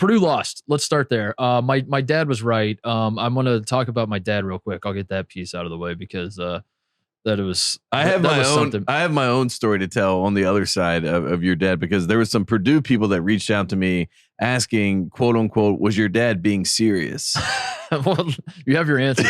Purdue lost. Let's start there. My dad was right. I'm going to talk about my dad real quick. I'll get that piece out of the way because I have my own story to tell on the other side of your dad, because there was some Purdue people that reached out to me asking, quote unquote, was your dad being serious? Well, you have your answer.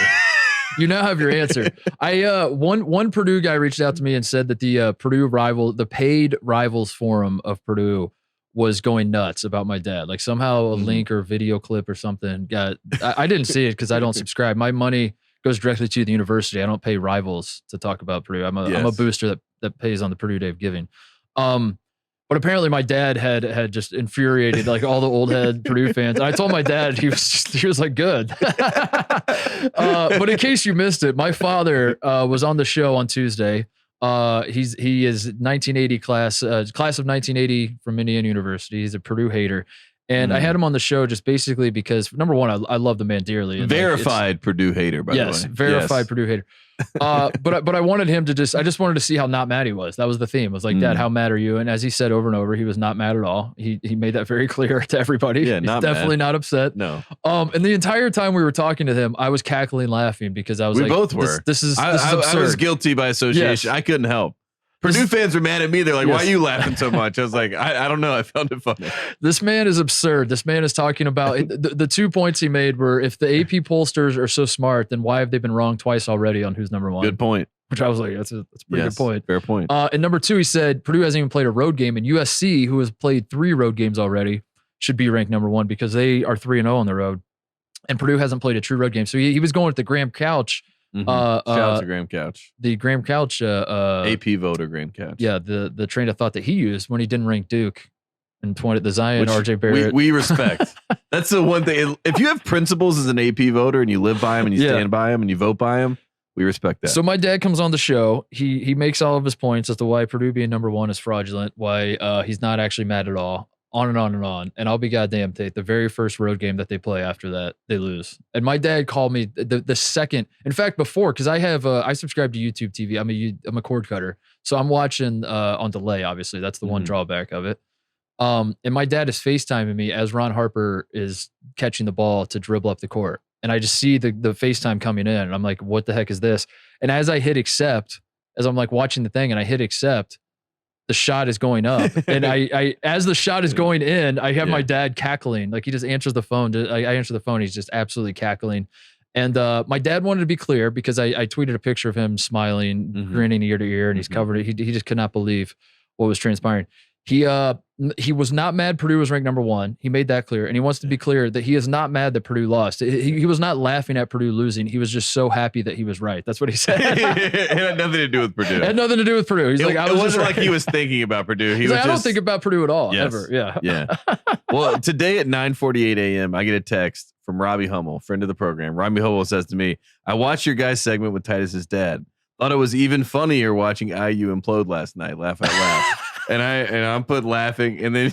You now have your answer. One Purdue guy reached out to me and said that the paid rivals forum of Purdue was going nuts about my dad. Like somehow a link or video clip or something I didn't see it because I don't subscribe. My money goes directly to the university. I don't pay rivals to talk about Purdue. I'm a booster that pays on the Purdue Day of Giving. But apparently my dad had just infuriated like all the old head Purdue fans. And I told my dad, he was like, good. But in case you missed it, my father was on the show on Tuesday. He is 1980 class of 1980 from Indiana University. He's a Purdue hater. And I had him on the show just basically because, number one, I love the man dearly. And verified Purdue hater, by the way. Yes, verified Purdue hater. But I wanted him to I just wanted to see how not mad he was. That was the theme. I was like, Dad, how mad are you? And as he said over and over, he was not mad at all. He made that very clear to everybody. Yeah, He's definitely not upset. No. And the entire time we were talking to him, I was cackling laughing because I was we both were. This is absurd. I was guilty by association. Yes. I couldn't help. Purdue fans were mad at me. They're like, why are you laughing so much? I was like, I don't know. I found it funny. This man is absurd. This man is talking about the 2 points he made were, if the AP pollsters are so smart, then why have they been wrong twice already on who's number one? Good point. Which I was like, that's a pretty good point. Fair point. And number 2, he said Purdue hasn't even played a road game, and USC, who has played 3 road games already, should be ranked number 1 because they are 3-0 on the road. And Purdue hasn't played a true road game. So he was going with the Graham Couch. Shout out to Graham Couch. The Graham Couch AP voter Graham Couch. Yeah, the train of thought that he used when he didn't rank Duke and the Zion, RJ Barrett. We respect. That's the one thing. If you have principles as an AP voter and you live by them and you stand by them and you vote by them, we respect that. So my dad comes on the show. He makes all of his points as to why Purdue being number 1 is fraudulent, why he's not actually mad at all. On and on and on. And I'll be goddamn, Tate, the very first road game that they play after that, they lose. And my dad called me the second, in fact, before, because I subscribe to YouTube TV. I'm a cord cutter. So I'm watching on delay, obviously. That's the one drawback of it. And my dad is FaceTiming me as Ron Harper is catching the ball to dribble up the court. And I just see the FaceTime coming in. And I'm like, what the heck is this? And as I hit accept, as I'm like watching the thing and I hit accept, the shot is going up, and I as the shot is going in, I have my dad cackling. Like he just answers the phone. I answer the phone. He's just absolutely cackling. And my dad wanted to be clear because I tweeted a picture of him smiling, grinning ear to ear, and he's covered it. He just could not believe what was transpiring. He was not mad Purdue was ranked number 1. He made that clear. And he wants to be clear that he is not mad that Purdue lost. He was not laughing at Purdue losing. He was just so happy that he was right. That's what he said. It had nothing to do with Purdue. It had nothing to do with Purdue. He's like, it wasn't like he was thinking about Purdue. He was like, I don't think about Purdue at all, ever. Yeah. Yeah. Well, today at 9:48 a.m., I get a text from Robbie Hummel, friend of the program. Robbie Hummel says to me, I watched your guys' segment with Titus's dad. Thought it was even funnier watching IU implode last night. Laugh out loud. And I'm put laughing, and then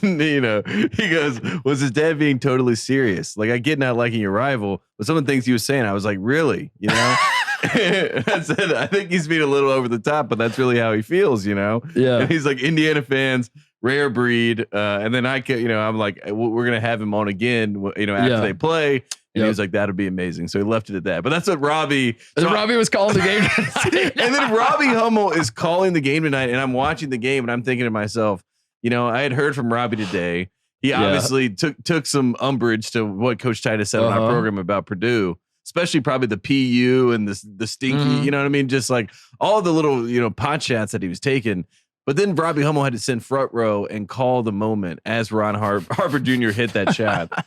he goes, "Was his dad being totally serious? Like I get not liking your rival, but some of the things he was saying, I was like, really, I said, I think he's being a little over the top, but that's really how he feels, Yeah. And he's like, Indiana fans, rare breed, and then I'm like, we're gonna have him on again, after they play. And he was like, that'd be amazing. So he left it at that. But that's what Robbie was calling the game. And then Robbie Hummel is calling the game tonight. And I'm watching the game and I'm thinking to myself, I had heard from Robbie today. He obviously took some umbrage to what Coach Titus said on our program about Purdue, especially probably the PU and the stinky, you know what I mean? Just like all the little, pot shots that he was taking. But then Robbie Hummel had to send front row and call the moment as Ron Harper Jr. hit that shot.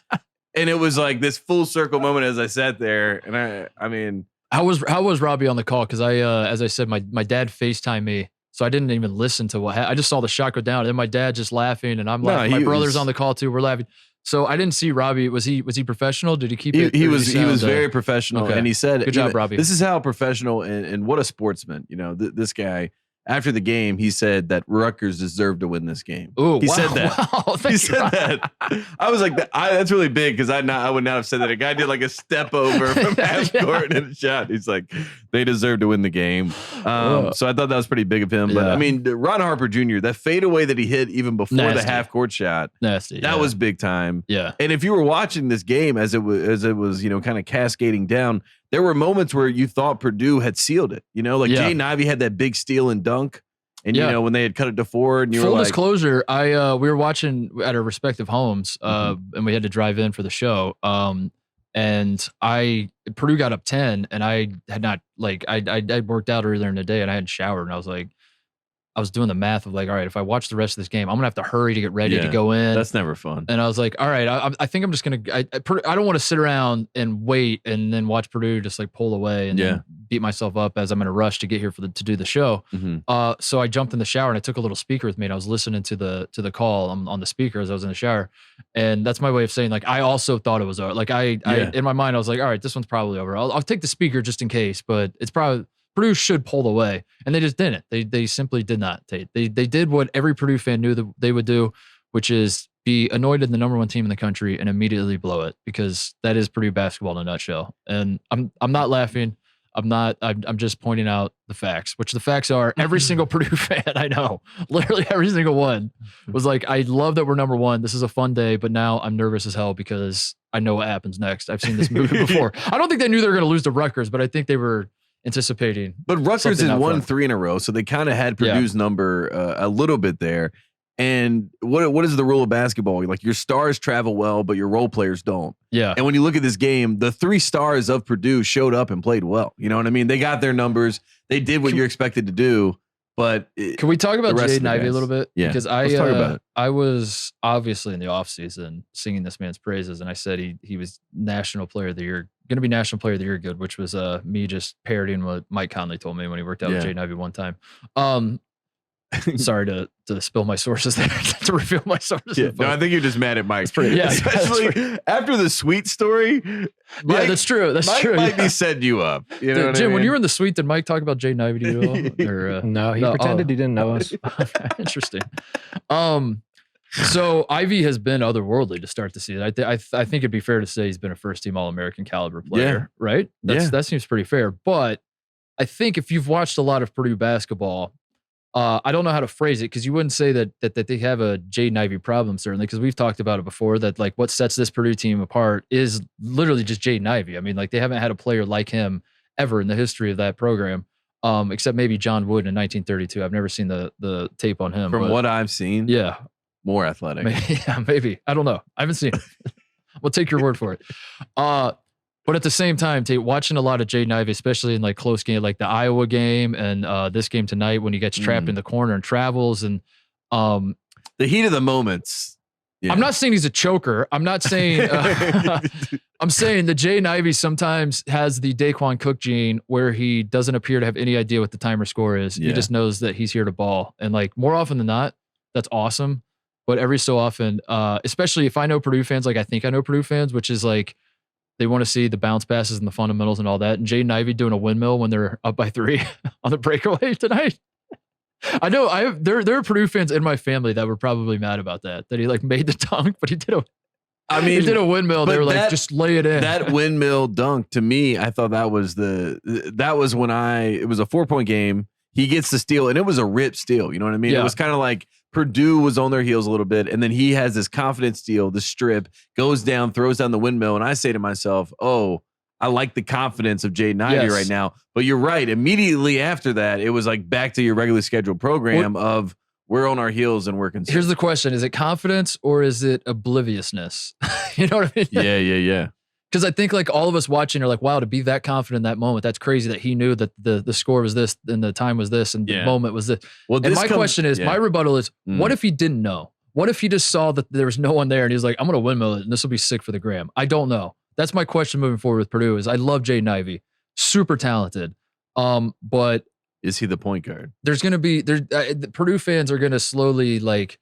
And it was like this full circle moment as I sat there. And I mean, how was Robbie on the call? Because as I said, my dad FaceTimed me, so I didn't even listen to what I just saw the shot go down, and then my dad just laughing, and I'm laughing. My brother's on the call too. We're laughing. So I didn't see Robbie. Was he professional? Did he keep it? He was very professional, and he said, "Good job, Robbie." This is how professional and what a sportsman. This guy. after the game, he said that Rutgers deserved to win this game. Ooh, he said that. Wow, he said that. I was like, that's really big because I would not have said that. A guy did like a step over from half court and a shot. He's like, they deserve to win the game. So I thought that was pretty big of him. But I mean, Ron Harper Jr., that fadeaway that he hit even before the half court shot, that was big time. Yeah. And if you were watching this game as it was, kind of cascading down, there were moments where you thought Purdue had sealed it. Like Jaden Ivey had that big steal and dunk. And when they had cut it to 4, and you full were like, disclosure, we were watching at our respective homes, and we had to drive in for the show. And Purdue got up 10, and I had not I worked out earlier in the day, and I hadn't showered, and I was doing the math of like, all right, if I watch the rest of this game, I'm gonna have to hurry to get ready to go in. That's never fun. And I was like, all right, I think I'm just gonna. I don't want to sit around and wait and then watch Purdue just like pull away and then beat myself up as I'm in a rush to get here to do the show. So I jumped in the shower and I took a little speaker with me and I was listening to the call on the speaker as I was in the shower. And that's my way of saying like I also thought it was over. Like I in my mind I was like, all right, this one's probably over. I'll take the speaker just in case, but it's probably. Purdue should pull away, and they just didn't. They simply did not. They did what every Purdue fan knew that they would do, which is be annoyed at the number 1 team in the country and immediately blow it, because that is Purdue basketball in a nutshell. And I'm not laughing. I'm just pointing out the facts, which the facts are every single Purdue fan I know, literally every single one, was like, I love that we're number 1. This is a fun day, but now I'm nervous as hell because I know what happens next. I've seen this movie before. I don't think they knew they were going to lose to Rutgers, but I think they were anticipating. But Rutgers had won 3 in a row, so they kind of had Purdue's number a little bit there. And what is the rule of basketball? Like your stars travel well, but your role players don't. Yeah. And when you look at this game, the 3 stars of Purdue showed up and played well. You know what I mean? They got their numbers. They did what you're expected to do. But can we talk about Jaden Ivey a little bit? Yeah. Because I was obviously in the offseason singing this man's praises, and I said he was National Player of the Year, going to be National Player of the Year good, which was me just parodying what Mike Conley told me when he worked out with Jaden Ivey one time. Sorry to spill my sources there, to reveal my sources. Yeah, no, I think you're just mad at Mike. Especially after the suite story. Mike, that's true. That's Mike true. Might be setting you up. You know Jim, what I mean? when you were in the suite, did Mike talk about Jaden Ivey to you at all? No, he pretended he didn't know us. Interesting. So Ivey has been otherworldly to start the season. I think it'd be fair to say he's been a first-team All-American caliber player, right? That seems pretty fair. But I think if you've watched a lot of Purdue basketball, I don't know how to phrase it, because you wouldn't say that they have a Jaden Ivey problem, certainly, because we've talked about it before, that like what sets this Purdue team apart is literally just Jaden Ivey. I mean, like they haven't had a player like him ever in the history of that program, except maybe John Wooden in 1932. I've never seen the tape on him. From what I've seen, more athletic. Maybe. I don't know. I haven't seen it. We'll take your word for it. But at the same time, Tate, watching a lot of Jaden Ivey, especially in like close game, like the Iowa game and this game tonight, when he gets trapped in the corner and travels, and the heat of the moments. Yeah. I'm not saying he's a choker. I'm not saying. I'm saying that Jaden Ivey sometimes has the Daquan Cook gene, where he doesn't appear to have any idea what the timer score is. He just knows that he's here to ball, and like more often than not, that's awesome. But every so often, especially if I know Purdue fans, like I think I know Purdue fans, which is like, they want to see the bounce passes and the fundamentals and all that. And Jaden Ivey doing a windmill when they're up by 3 on the breakaway tonight. I know there are Purdue fans in my family that were probably mad about that he like made the dunk, but he did a windmill. They were like, just lay it in. That windmill dunk, to me, I thought that was when it was a 4-point game. He gets the steal, and it was a rip steal. You know what I mean? It was kind of like Purdue was on their heels a little bit, and then he has this confident steal, the strip, goes down, throws down the windmill, and I say to myself, oh, I like the confidence of Jaden Ivey right now. But you're right. Immediately after that, it was like back to your regularly scheduled program of we're on our heels and we're concerned. Here's the question. Is it confidence or is it obliviousness? You know what I mean? Yeah. Because I think like all of us watching are like, wow, to be that confident in that moment, that's crazy that he knew that the score was this and the time was this and the moment was this. Well, and my question is, my rebuttal is, what if he didn't know? What if he just saw that there was no one there and he's like, I'm going to windmill it and this will be sick for the gram? I don't know. That's my question moving forward with Purdue. Is I love Jaden Ivey, super talented, but is he the point guard? There's going to be Purdue fans are going to slowly like.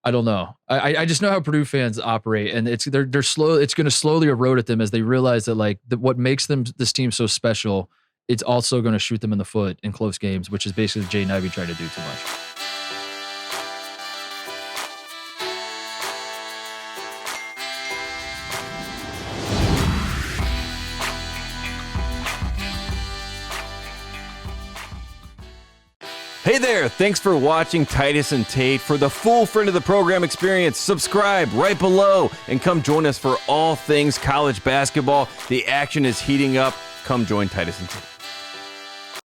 I don't know. I just know how Purdue fans operate, and they're slow. It's going to slowly erode at them as they realize that like what makes this team so special it's also going to shoot them in the foot in close games, which is basically Jaden Ivey trying to do too much. Hey there, thanks for watching Titus and Tate. For the full friend of the program experience, subscribe right below and come join us for all things college basketball. The action is heating up. Come join Titus and Tate.